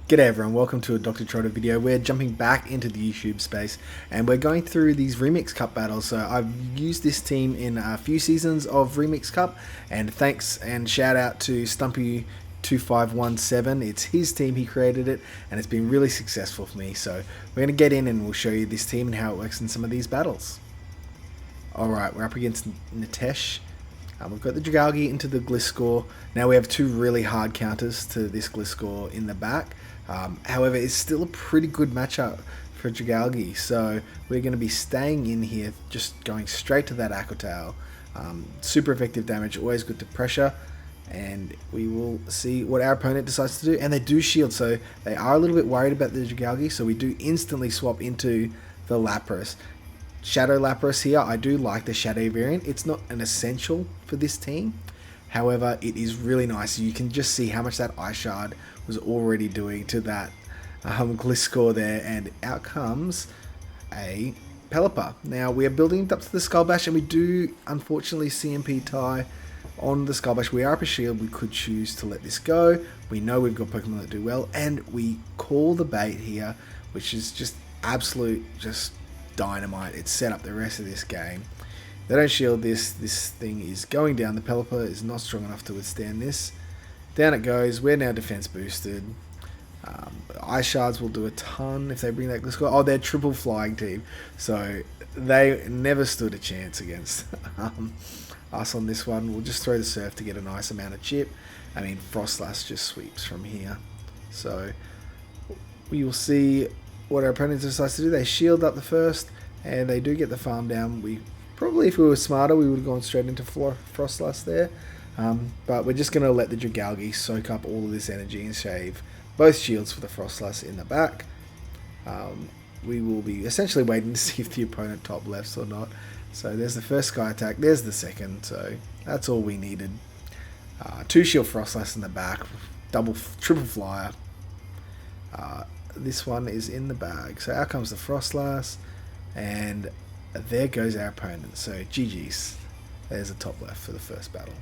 G'day everyone, welcome to a Dr. Trotter video. We're jumping back into the YouTube space and we're going through these Remix Cup battles. So I've used this team in a few seasons of Remix Cup, and thanks and shout out to Stumpy2517. It's his team, he created it, and it's been really successful for me. So we're going to get in and we'll show you this team and how it works in some of these battles. Alright, we're up against Nitesh. We've got the Dragalge into the Gliscor. Now we have two really hard counters to this Gliscor in the back. However, it's still a pretty good matchup for Dragalge, so we're going to be staying in here, just going straight to that Aqua Tail. Super effective damage, always good to pressure, and we will see what our opponent decides to do. And they do shield, so they are a little bit worried about the Dragalge, so we do instantly swap into the Lapras. Shadow Lapras here, I do like the Shadow variant. It's not an essential for this team. However, it is really nice. You can just see how much that Ice Shard was already doing to that Gliscor there. And out comes a Pelipper. Now, we are building up to the Skull Bash, and we do, unfortunately, CMP tie on the Skull Bash. We are up a shield. We could choose to let this go. We know we've got Pokemon that do well. And we call the bait here, which is just absolute, just dynamite. It's set up the rest of this game. They don't shield this. This thing is going down. The Pelipper is not strong enough to withstand this. Down it goes. We're now defense boosted. Ice Shards will do a ton if they bring that Gliscor. Oh, they're triple flying team. So they never stood a chance against us on this one. We'll just throw the Surf to get a nice amount of chip. I mean, Frostlass just sweeps from here. So we will see what our opponent decides to do. They shield up the first, and they do get the farm down. We probably, if we were smarter, we would have gone straight into Frostlass there. But we're just going to let the Dragalge soak up all of this energy and save both shields for the Frostlass in the back. We will be essentially waiting to see if the opponent top lefts or not. So there's the first Sky Attack, there's the second, so that's all we needed. Two shield Frostlass in the back, triple flyer. This one is in the bag. So out comes the Frostlass, and there goes our opponent. So GG's. There's a top left for the first battle.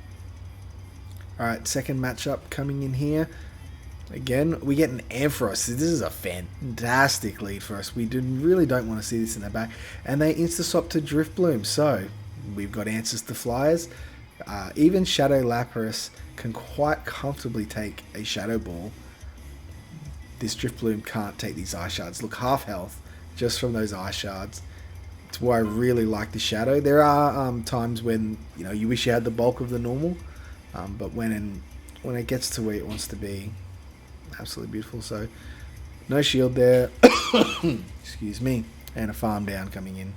Alright, second matchup coming in here. Again, we get an Ampharos. This is a fantastic lead for us. We really don't want to see this in the back. And they insta-swap to Drifbloom. So, we've got answers to flyers. Even Shadow Lapras can quite comfortably take a Shadow Ball. This Drifbloom can't take these Ice Shards. Look, half health just from those Ice Shards. It's why I really like the Shadow. There are times when you wish you had the bulk of the normal, but when it gets to where it wants to be, absolutely beautiful. So no shield there. Excuse me. And a farm down coming in.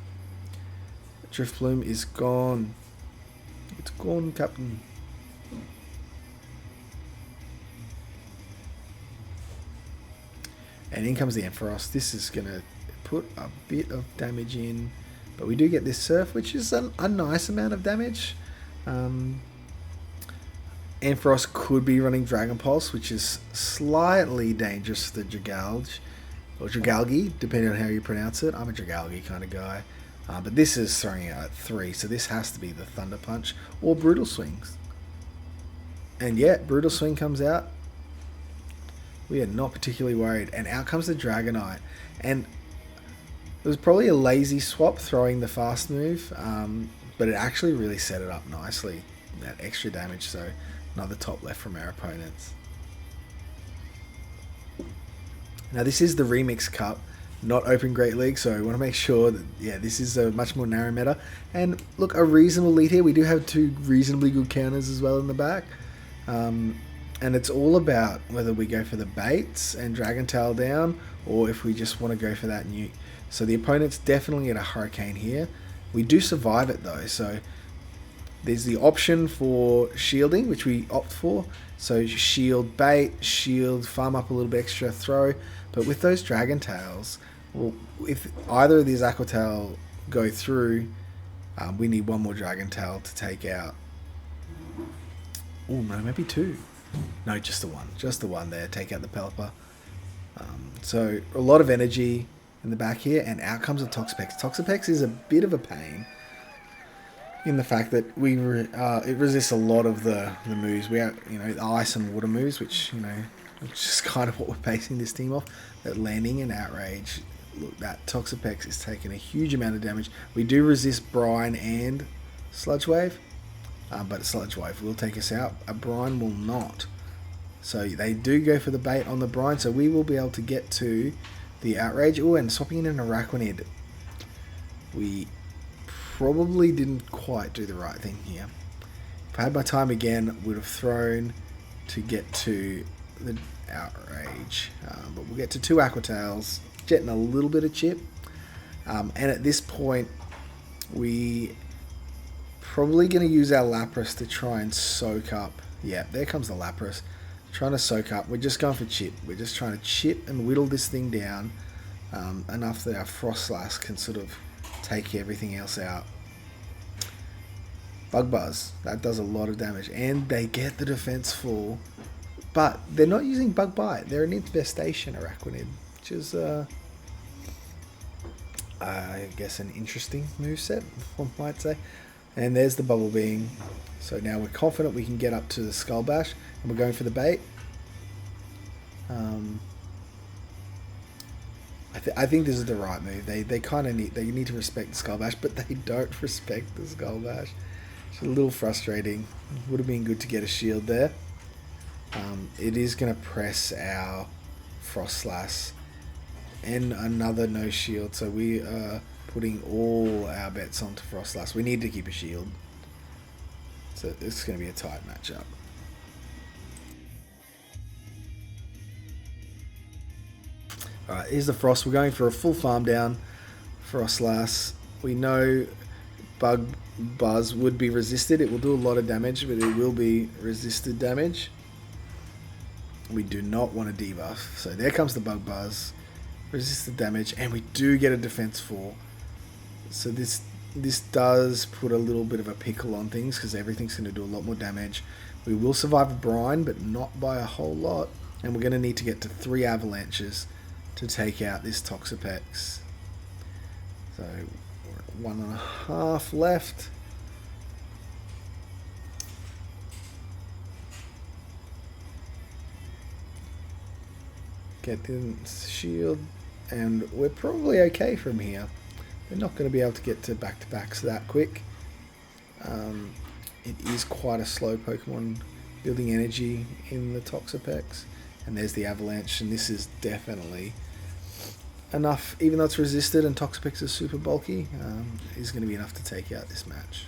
Drifbloom is gone. It's gone, Captain. And in comes the Ampharos. This is going to put a bit of damage in. But we do get this Surf, which is a nice amount of damage. Ampharos could be running Dragon Pulse, which is slightly dangerous to Dragalge. Or Dragalge, depending on how you pronounce it. I'm a Dragalge kind of guy. But this is throwing out at 3, so this has to be the Thunder Punch or Brutal Swings. And yeah, Brutal Swing comes out. We are not particularly worried. And out comes the Dragonite. And it was probably a lazy swap throwing the fast move, but it actually really set it up nicely. That extra damage, so another top left from our opponents. Now this is the Remix Cup, not Open Great League, so I want to make sure that, yeah, this is a much more narrow meta. And look, a reasonable lead here. We do have two reasonably good counters as well in the back. And it's all about whether we go for the baits and Dragon Tail down, or if we just want to go for that nuke. So the opponent's definitely at a Hurricane here. We do survive it though, so there's the option for shielding, which we opt for. So shield bait, shield, farm up a little bit extra, throw. But with those Dragon Tails, well, if either of these Aqua Tail go through, we need one more Dragon Tail to take out. Oh no, maybe two. No, just the one. Just the one there. Take out the Pelipper. So a lot of energy in the back here, and out comes a Toxapex. Toxapex is a bit of a pain in the fact that it resists a lot of the moves. We have, the ice and water moves, which which is kind of what we're basing this team off. That landing and outrage. Look, that Toxapex is taking a huge amount of damage. We do resist Brine and Sludge Wave, but Sludge Wave will take us out. A Brine will not. So they do go for the bait on the Brine, so we will be able to get to the outrage. Oh, and swapping in an Arachnid. We probably didn't quite do the right thing here. If I had my time again, would have thrown to get to the outrage. But we'll get to 2 Aquatails, jetting a little bit of chip. And at this point, we probably going to use our Lapras to try and soak up. Yeah, there comes the Lapras. Trying to soak up. We're just going for chip. We're just trying to chip and whittle this thing down enough that our Frostlass can sort of take everything else out. Bug Buzz. That does a lot of damage. And they get the defense full. But they're not using Bug Bite. They're an Infestation Arachnid, which is, I guess, an interesting moveset, one might say. And there's the Bubble Beam. So now we're confident we can get up to the Skull Bash. And we're going for the bait. I think this is the right move. They kind of need to respect the Skull Bash, but they don't respect the Skull Bash. It's a little frustrating. Would have been good to get a shield there. It is going to press our Frostlass and another no shield, so we are putting all our bets onto Frostlass. We need to keep a shield, so it's going to be a tight matchup. Alright, here's the Frost. We're going for a full farm down. Frostlass. We know Bug Buzz would be resisted. It will do a lot of damage, but it will be resisted damage. We do not want to debuff. So there comes the Bug Buzz. Resisted damage, and we do get a defense 4. So this does put a little bit of a pickle on things, because everything's going to do a lot more damage. We will survive a Brine, but not by a whole lot. And we're going to need to get to 3 Avalanches to take out this Toxapex. So we're at 1.5 left. Get the shield, and we're probably okay from here. We're not going to be able to get to back-to-backs that quick. It is quite a slow Pokemon building energy in the Toxapex. And there's the Avalanche, and this is definitely enough, even though it's resisted and Toxapex is super bulky, is going to be enough to take out this match.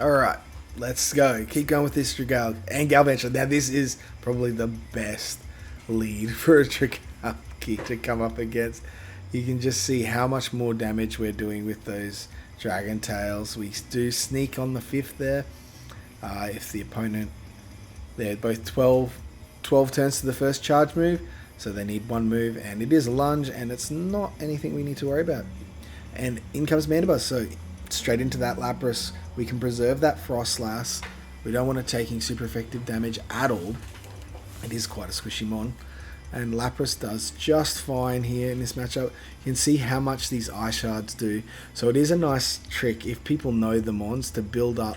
Alright, let's go. Keep going with this Dragal and Galvantula. Now this is probably the best lead for a Dragalki to come up against. You can just see how much more damage we're doing with those Dragon Tails. We do sneak on the 5th there. If the opponent, they're both 12 turns to the first charge move, so they need 1 move, and it is a lunge, and it's not anything we need to worry about. And in comes Mandibuzz, so straight into that Lapras. We can preserve that Frostlass. We don't want it taking super effective damage at all. It is quite a squishy mon. And Lapras does just fine here in this matchup. You can see how much these Ice Shards do. So it is a nice trick, if people know the mons, to build up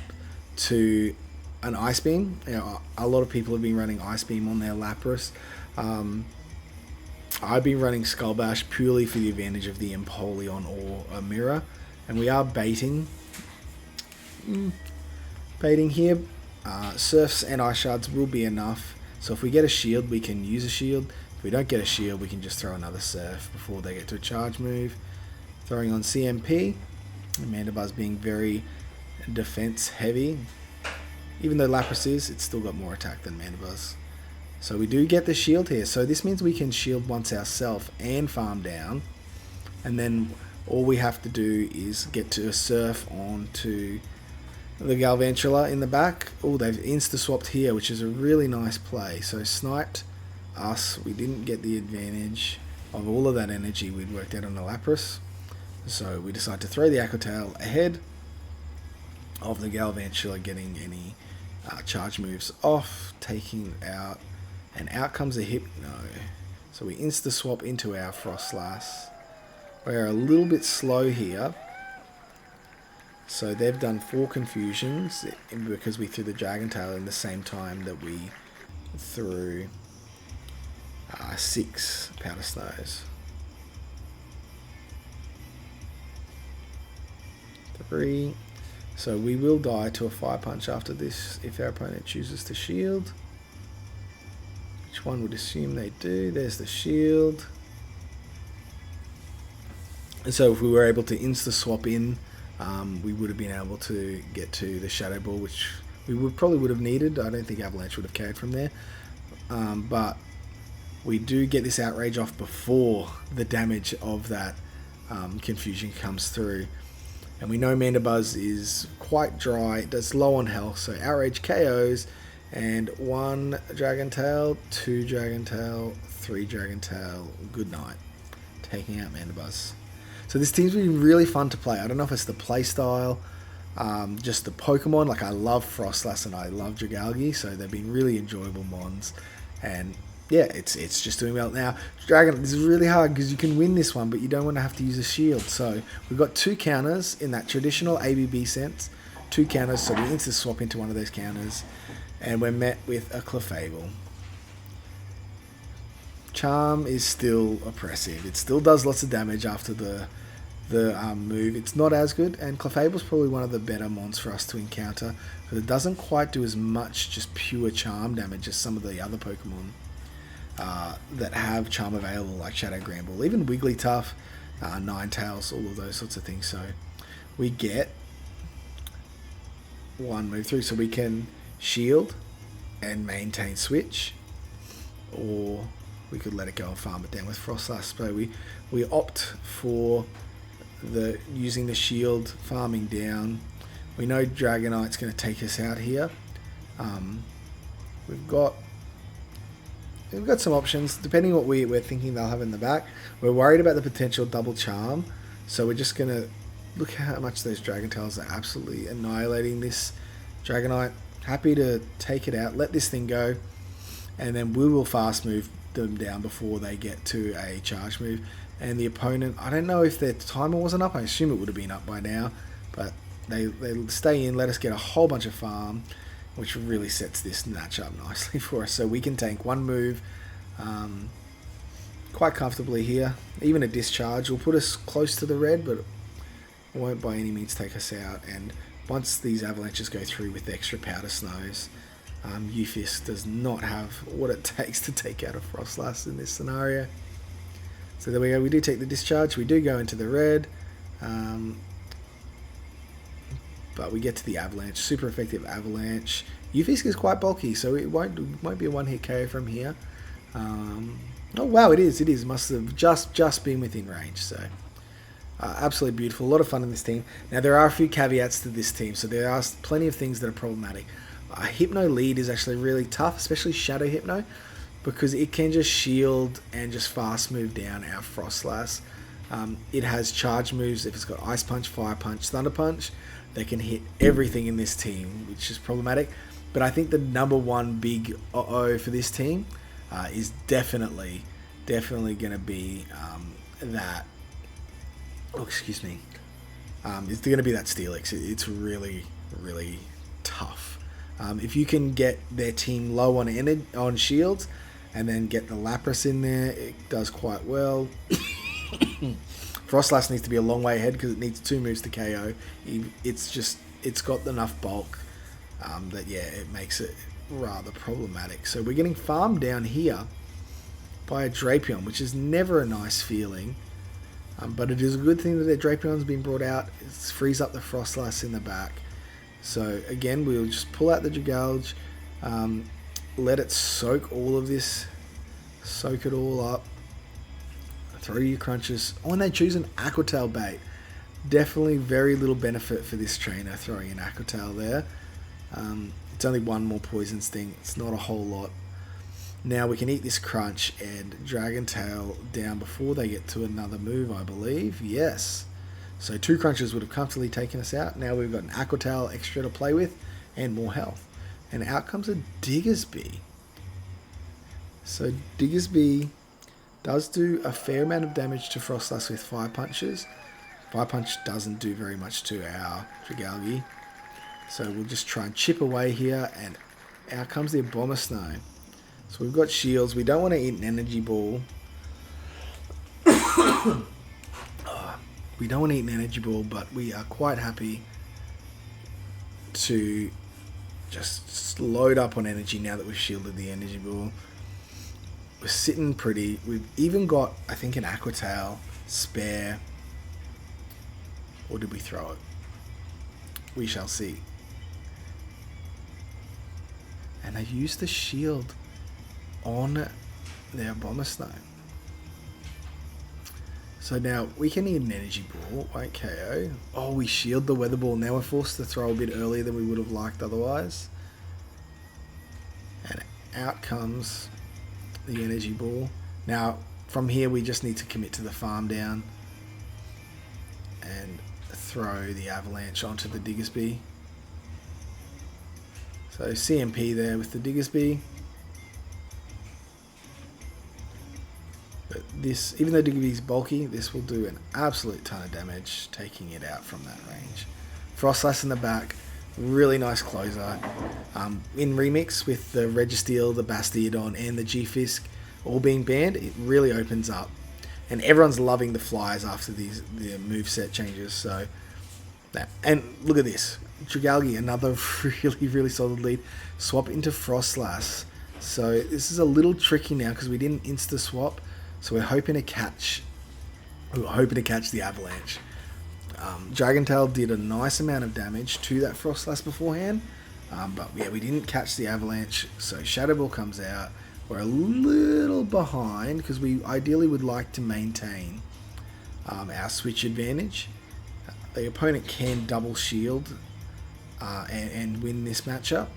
to an Ice Beam. You know, a lot of people have been running Ice Beam on their Lapras. I've been running Skull Bash purely for the advantage of the Empoleon or a Mirror. And we are baiting here. Surfs and Ice Shards will be enough. So if we get a shield, we can use a shield. If we don't get a shield, we can just throw another Surf before they get to a charge move. Throwing on CMP. Mandibuzz being very defense heavy. Even though Lapras is, it's still got more attack than Mandibuzz. So we do get the shield here. So this means we can shield once ourselves and farm down. And then all we have to do is get to a Surf onto the Galvantula in the back. Oh, they've insta-swapped here, which is a really nice play. So sniped us. We didn't get the advantage of all of that energy we'd worked out on the Lapras. So we decide to throw the Aquatail ahead of the Galvantula, getting any charge moves off, taking out, and out comes a Hypno. So we insta-swap into our Frostlass. We're a little bit slow here. So they've done 4 confusions because we threw the Dragon Tail in the same time that we through 6 powder snows. 3. So we will die to a fire punch after this if our opponent chooses to shield. Which one would assume they do. There's the shield. And so if we were able to insta-swap in, we would have been able to get to the Shadow Ball, which we probably would have needed. I don't think Avalanche would have carried from there. But we do get this Outrage off before the damage of that Confusion comes through. And we know Mandibuzz is quite dry, it does low on health, so Outrage KOs, and 1 Dragon Tail, 2 Dragon Tail, 3 Dragon Tail, good night. Taking out Mandibuzz. So this team's been really fun to play. I don't know if it's the play style, just the Pokemon. Like, I love Frostlass and I love Dragalge, so they've been really enjoyable mons. And yeah, it's just doing well. Now, Dragon, this is really hard because you can win this one, but you don't want to have to use a shield. So we've got 2 counters in that traditional ABB sense. 2 counters, so we need to swap into one of those counters. And we're met with a Clefable. Charm is still oppressive. It still does lots of damage after the move. It's not as good, and Clefable's probably one of the better mons for us to encounter, but it doesn't quite do as much just pure charm damage as some of the other Pokemon that have charm available, like Shadow Gramble, even Wigglytuff, Ninetales, all of those sorts of things. So we get 1 move through, so we can shield and maintain switch, or we could let it go and farm it down with Frostlass. So we opt for using the shield, farming down. We know Dragonite's going to take us out here. We've got some options depending what we're thinking they'll have in the back. We're worried about the potential double charm, so we're just going to look at how much those Dragon Tails are absolutely annihilating this Dragonite. Happy to take it out, let this thing go, and then we will fast move them down before they get to a charge move. And the opponent, I don't know if their timer wasn't up, I assume it would have been up by now, but they stay in, let us get a whole bunch of farm, which really sets this match up nicely for us. So we can tank 1 move quite comfortably here. Even a discharge will put us close to the red, but it won't by any means take us out. And once these avalanches go through with extra powder snows, Gfisk does not have what it takes to take out a Frostlass in this scenario. So there we go, we do take the discharge, we do go into the red, but we get to the avalanche, super effective avalanche. Gfisk is quite bulky, so it won't be a 1-hit KO from here. Oh wow, it is, must have just been within range, so absolutely beautiful, a lot of fun in this team. Now there are a few caveats to this team, so there are plenty of things that are problematic. Hypno lead is actually really tough, especially Shadow Hypno, because it can just shield and just fast move down our Frostlass. It has charge moves. If it's got Ice Punch, Fire Punch, Thunder Punch, they can hit everything in this team, which is problematic. But I think the number one big uh-oh for this team is definitely going to be that. Oh, excuse me. It's going to be that Steelix. It's really, really tough. If you can get their team low on shields and then get the Lapras in there, it does quite well. Frostlass needs to be a long way ahead because it needs 2 moves to KO. It's got enough bulk that, yeah, it makes it rather problematic. So we're getting farmed down here by a Drapion, which is never a nice feeling. But it is a good thing that their Drapion's been brought out. It frees up the Frostlass in the back. So again, we'll just pull out the Dragalge, let it soak all of this, soak it all up, throw your crunches. Oh, and they choose an Aquatail bait. Definitely very little benefit for this trainer throwing an Aquatail there. It's only 1 more Poison Sting, it's not a whole lot. Now we can eat this crunch and Dragon Tail down before they get to another move, I believe. Yes. So 2 crunches would have comfortably taken us out. Now we've got an Aquatail extra to play with and more health. And out comes a Diggersby. So Diggersby does do a fair amount of damage to Frostlass with Fire Punches. Fire Punch doesn't do very much to our Dragalge. So we'll just try and chip away here, and out comes the Abomasnow. So we've got shields. We don't want to eat an energy ball. We don't want to eat an energy ball, but we are quite happy to just load up on energy now that we've shielded the energy ball. We're sitting pretty. We've even got, I think, an Aquatail spare. Or did we throw it? We shall see. And I used the shield on their Bomber Stone. So now we can eat an energy ball, white KO. Oh, we shield the weather ball. Now we're forced to throw a bit earlier than we would have liked otherwise. And out comes the energy ball. Now from here we just need to commit to the farm down and throw the avalanche onto the Diggersby. So CMP there with the Diggersby. But this, even though Diggersby's bulky, this will do an absolute ton of damage, taking it out from that range. Frostlass in the back, really nice closer. In remix with the Registeel, the Bastiodon, and the Gfisk all being banned, it really opens up. And everyone's loving the flyers after the moveset changes. So, and look at this. Dragalge, another really solid lead. Swap into Frostlass. So this is a little tricky now because we didn't insta swap. So we're hoping to catch the avalanche. Dragontail did a nice amount of damage to that Frostlass beforehand, but yeah, we didn't catch the avalanche. So Shadow Ball comes out. We're a little behind because we ideally would like to maintain our switch advantage. The opponent can double shield and win this matchup.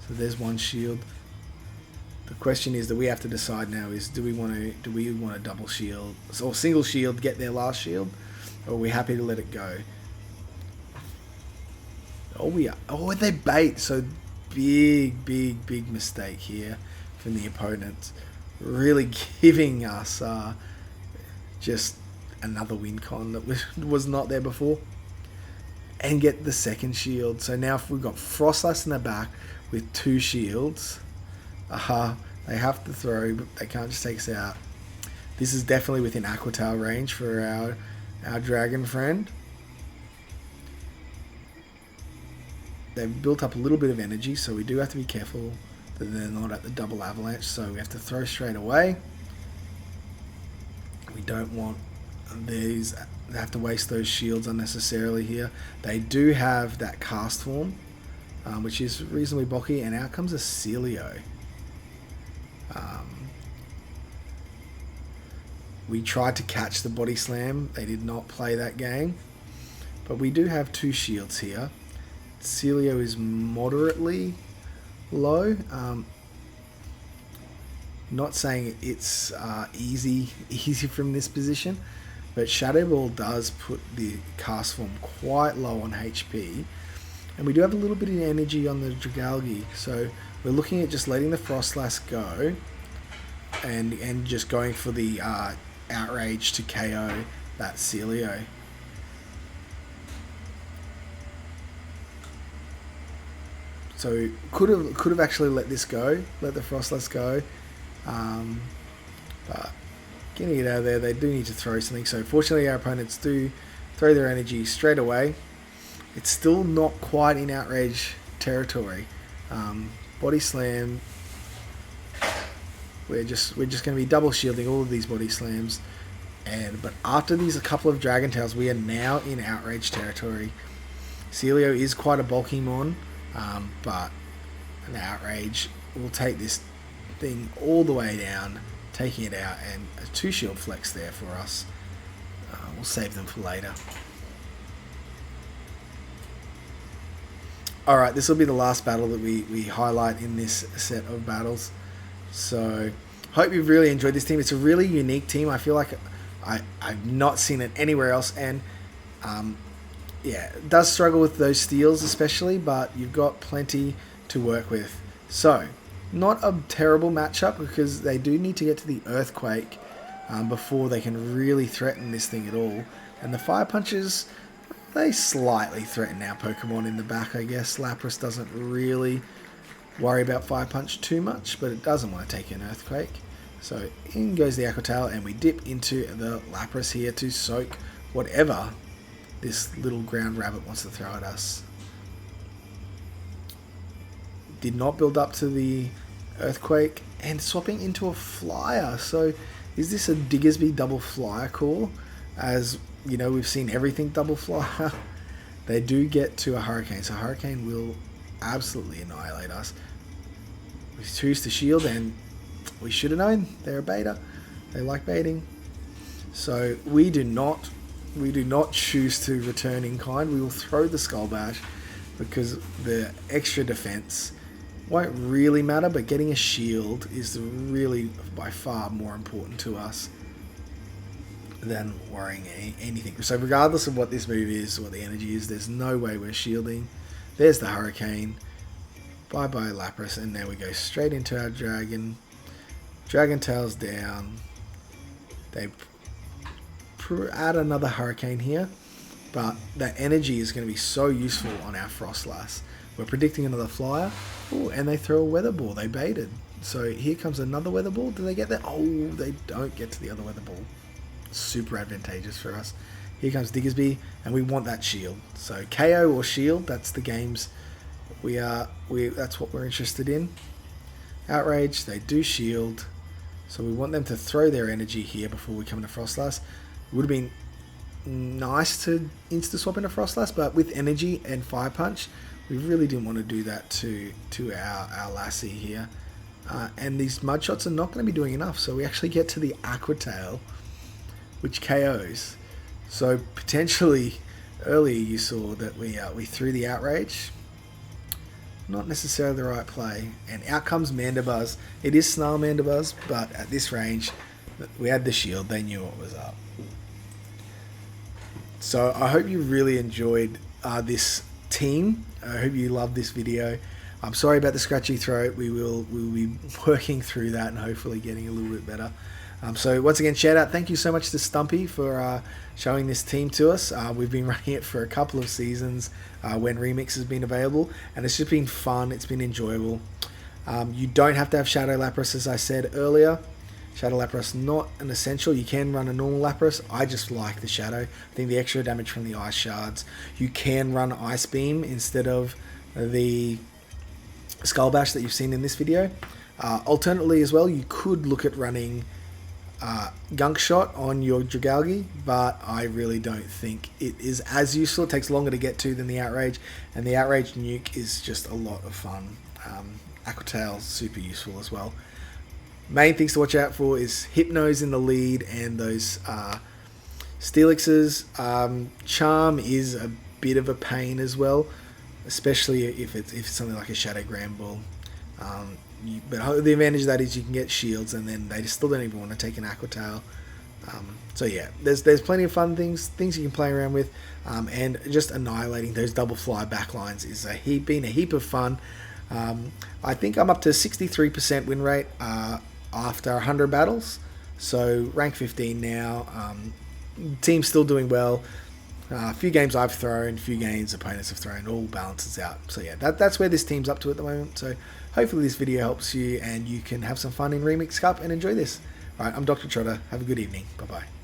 So there's one shield. The question is that we have to decide now is do we want to double shield or single shield, get their last shield, or are we happy to let it go? Oh, we are. Oh, they bait. So big mistake here from the opponent. Really giving us just another win con that was not there before. And get the second shield. So now if we've got Frostlass in the back with two shields, they have to throw, but they can't just take us out. This is definitely within Aquatail range for our dragon friend. They've built up a little bit of energy, so we do have to be careful that they're not at the double avalanche, so we have to throw straight away. We don't want these, they have to waste those shields unnecessarily here. They do have that cast form, which is reasonably bulky, and out comes a Celio. We tried to catch the body slam. They did not play that game, but we do have two shields here. Celio is moderately low. Not saying it's easy from this position, but Shadow Ball does put the cast form quite low on HP, and we do have a little bit of energy on the Dragalge, so we're looking at just letting the Frostlass go and just going for the outrage to KO that Celio. So could have actually let this go, let the Frostlass go, but getting it out of there, they do need to throw something. So fortunately our opponents do throw their energy straight away. It's still not quite in outrage territory. Body slam. We're just going to be double shielding all of these body slams, but after these a couple of Dragon Tails, we are now in outrage territory. Celio is quite a bulky mon, but an outrage will take this thing all the way down, taking it out, and a 2 shield flex there for us. We'll save them for later. Alright, this will be the last battle that we highlight in this set of battles. So, hope you've really enjoyed this team. It's a really unique team. I feel like I've not seen it anywhere else, and yeah, it does struggle with those steals especially, but you've got plenty to work with. So, not a terrible matchup because they do need to get to the Earthquake before they can really threaten this thing at all. And the Fire Punches, they slightly threaten our Pokemon in the back, I guess. Lapras doesn't really worry about Fire Punch too much, but it doesn't want to take an Earthquake. So in goes the Aquatail, and we dip into the Lapras here to soak whatever this little ground rabbit wants to throw at us. Did not build up to the Earthquake, and swapping into a Flyer. So is this a Diggersby double Flyer core? As you know, we've seen everything double Flyer. They do get to a Hurricane, so Hurricane will absolutely annihilate us. We choose to shield, and we should have known they're a beta. They like baiting. So we do not choose to return in kind. We will throw the Skull Bash because the extra defense won't really matter, but getting a shield is really by far more important to us than worrying anything. So regardless of what this move is, what the energy is, there's no way we're shielding. There's the Hurricane. Bye bye Lapras, and now we go straight into our Dragon. Dragon Tail's down. They add another Hurricane here, but that energy is going to be so useful on our Frostlass. We're predicting another Flyer. Ooh, and they throw a Weather Ball. They baited. So here comes another Weather Ball. Do they get that? Oh, they don't get to the other Weather Ball. Super advantageous for us. Here comes Diggersby, and we want that shield. So KO or shield, that's the games that's what we're interested in. Outrage, they do shield. So we want them to throw their energy here before we come into Frostlass. It would have been nice to insta-swap into Frostlass, but with energy and Fire Punch, we really didn't want to do that to our Lassie here. And these Mudshots are not going to be doing enough, so we actually get to the Aquatail, which KOs. So potentially, earlier you saw that we threw the Outrage. Not necessarily the right play. And out comes Mandibuzz. It is Snarl Mandibuzz, but at this range, we had the shield. They knew what was up. So I hope you really enjoyed this team. I hope you loved this video. I'm sorry about the scratchy throat. We will be working through that and hopefully getting a little bit better. So once again, shout out. Thank you so much to Stumpy for showing this team to us. We've been running it for a couple of seasons when Remix has been available, and it's just been fun. It's been enjoyable. You don't have to have Shadow Lapras, as I said earlier. Shadow Lapras not an essential. You can run a normal Lapras. I just like the Shadow. I think the extra damage from the Ice Shards. You can run Ice Beam instead of the Skull Bash that you've seen in this video. Alternately as well, you could look at running Gunk Shot on your Dragalge, but I really don't think it is as useful. It takes longer to get to than the Outrage, and the Outrage nuke is just a lot of fun. Aquatail super useful as well. Main things to watch out for is Hypnos in the lead and those Steelixes. Charm is a bit of a pain as well, especially if it's something like a Shadow Granbull. But the advantage of that is you can get shields, and then they still don't even want to take an Aquatail. So yeah, there's plenty of fun things you can play around with, and just annihilating those double fly backlines is been a heap of fun. I think I'm up to 63% win rate after 100 battles, so rank 15 now. Team's still doing well. A few games I've thrown, a few games opponents have thrown, all balances out. So yeah, that's where this team's up to at the moment. So hopefully this video helps you and you can have some fun in Remix Cup and enjoy this. Alright, I'm Dr. Trotter. Have a good evening. Bye-bye.